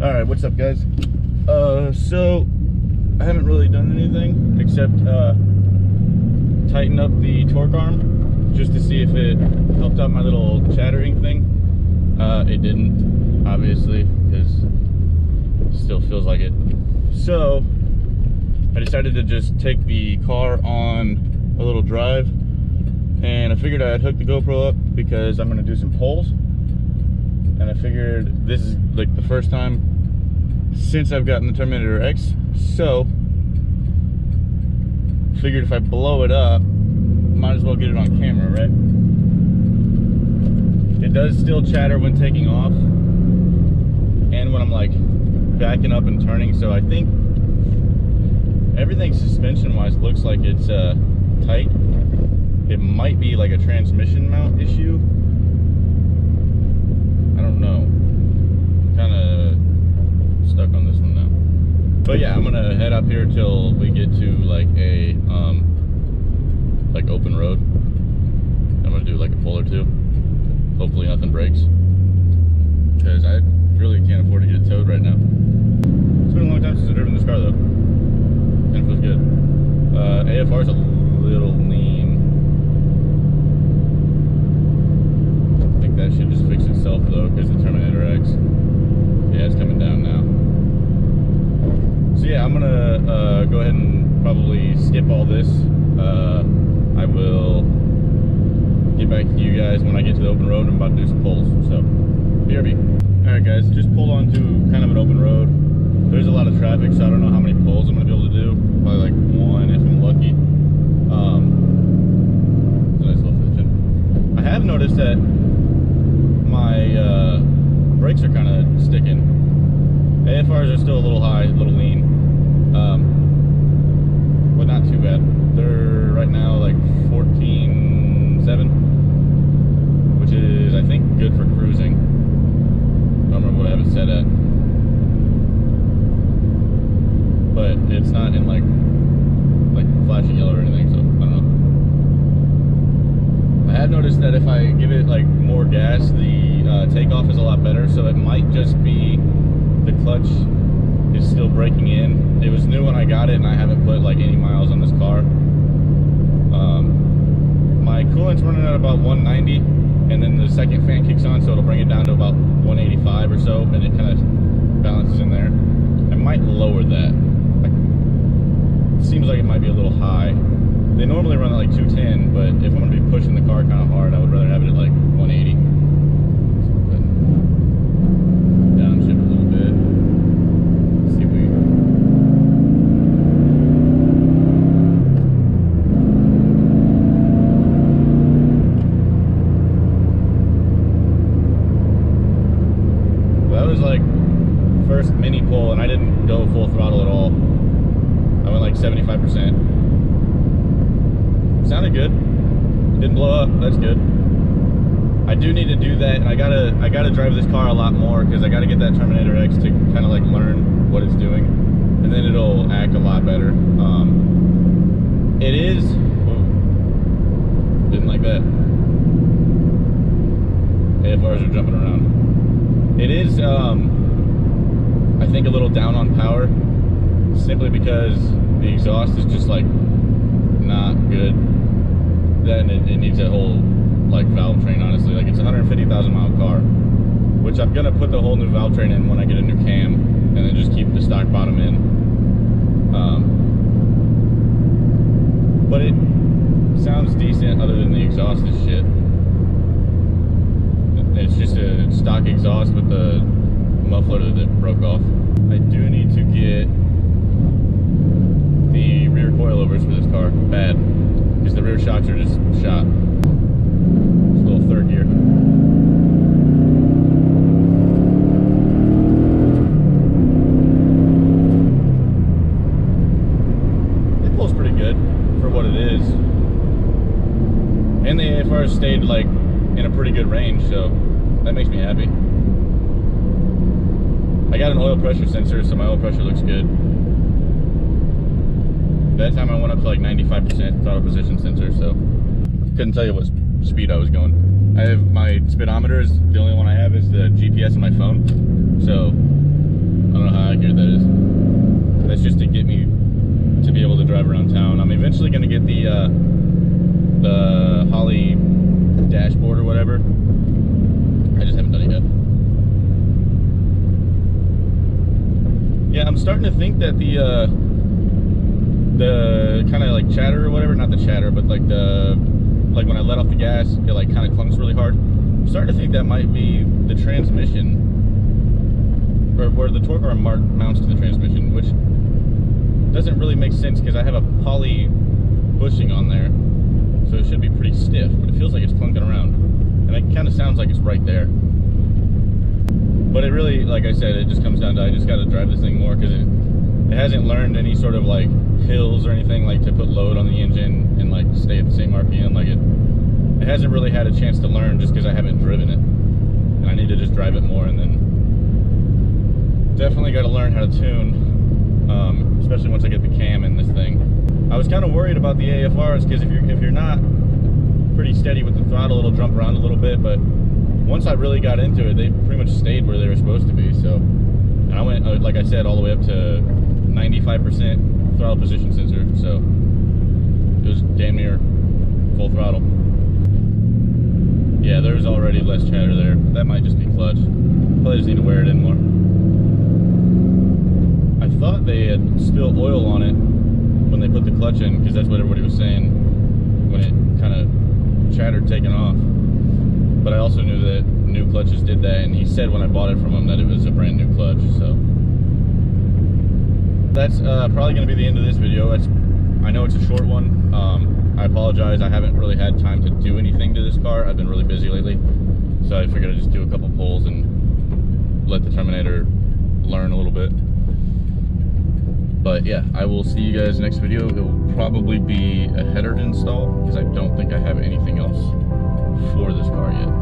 All right, what's up, guys? So I haven't really done anything except tighten up the torque arm just to see if it helped out my little chattering thing. It didn't, obviously, because it still feels like it. So I decided to just take the car on a little drive, and I figured I'd hook the GoPro up because I'm gonna do some polls. And I figured this is like the first time since I've gotten the Terminator X, so figured if I blow it up, might as well get it on camera, right? It does still chatter when taking off and when I'm like backing up and turning, so I think everything suspension wise looks like it's tight. It might be like a transmission mount issue. I don't know. Kind of stuck on this one now. But yeah, I'm gonna head up here till we get to like a like open road. I'm gonna do like a pull or two. Hopefully nothing breaks, because I really can't afford to get it towed right now. It's been a long time since I've driven this car though, and it feels good. AFR is a little lean. I think that should just fix itself though, because the Terminator X, yeah, it's coming down now. So yeah, I'm gonna go ahead and probably skip all this. I will get back to you guys when I get to the open road. I'm about to do some pulls, so BRB. Alright guys, just pulled onto kind of an open road. There's a lot of traffic, so I don't know how many pulls I'm gonna be able to do. Probably like one if I'm lucky. It's a nice little fishing. I have noticed that my brakes are kind of sticking. AFRs are still a little high, a little lean, but not too bad. They're right now like 14.7, which is, I think, good for cruising. I don't remember what I have it set at, but it's not in like flashing yellow or anything, so I don't know. I have noticed that if I give it like more gas, the takeoff is a lot better, so it might just be the clutch is still breaking in. It was new when I got it, and I haven't put like any miles on this car. My coolant's running at about 190, and then the second fan kicks on, so it'll bring it down to about 185 or so, and it kind of balances in there. I might lower that. It seems like it might be a little high. They normally run at like 210, but if I'm going to be pushing the car kind of hard, I would rather have it at like 180. Downshift a little bit. Let's see if we... Well, that was like first mini pull, and I didn't go full throttle at all. I went like 75%. Sounded good. Didn't blow up. That's good. I do need to do that, and I gotta drive this car a lot more, because I gotta get that Terminator X to kind of like learn what it's doing, and then it'll act a lot better. It is. Whoa, didn't like that. AFRs are jumping around. It is. I think a little down on power, simply because the exhaust is just like not good. Then it needs a whole like valve train, honestly. Like, it's a 150,000 mile car, which I'm gonna put the whole new valve train in when I get a new cam, and then just keep the stock bottom in. But it sounds decent other than the exhaust is shit. It's just a stock exhaust with the muffler that broke off. I do need to get the rear coilovers for this car bad, because the rear shocks are just shot. It's a little third gear. It pulls pretty good for what it is, and the AFR stayed like in a pretty good range, so that makes me happy. I got an oil pressure sensor, so my oil pressure looks good. That time I went up to like 95% throttle position sensor, so couldn't tell you what speed I was going. I have my speedometer, is the only one I have is the GPS on my phone, so I'm starting to think that the kind of like chatter or whatever, not the chatter, but like like when I let off the gas, it like kind of clunks really hard. I'm starting to think that might be the transmission, or where the torque arm mounts to the transmission, which doesn't really make sense because I have a poly bushing on there, so it should be pretty stiff, but it feels like it's clunking around, and it kind of sounds like it's right there. But it really, like I said, it just comes down to I just got to drive this thing more because it hasn't learned any sort of like hills or anything like to put load on the engine and like stay at the same RPM. Like it hasn't really had a chance to learn just because I haven't driven it, and I need to just drive it more. And then definitely got to learn how to tune, especially once I get the cam in this thing. I was kind of worried about the AFRs because if you're not pretty steady with the throttle, it'll jump around a little bit, but once I really got into it, they pretty much stayed where they were supposed to be. So, and I went, like I said, all the way up to 95% throttle position sensor. So it was damn near full throttle. Yeah, there's already less chatter there. That might just be clutch. Probably just need to wear it in more. I thought they had spilled oil on it when they put the clutch in, because that's what everybody was saying when it kind of chattered taking off. But I also knew that new clutches did that, and he said when I bought it from him that it was a brand new clutch. So that's probably going to be the end of this video. I know it's a short one. I apologize. I haven't really had time to do anything to this car. I've been really busy lately, so I figured I'd just do a couple pulls and let the Terminator learn a little bit. But yeah, I will see you guys next video. It will probably be a header install because I don't think I have anything else for this car yet.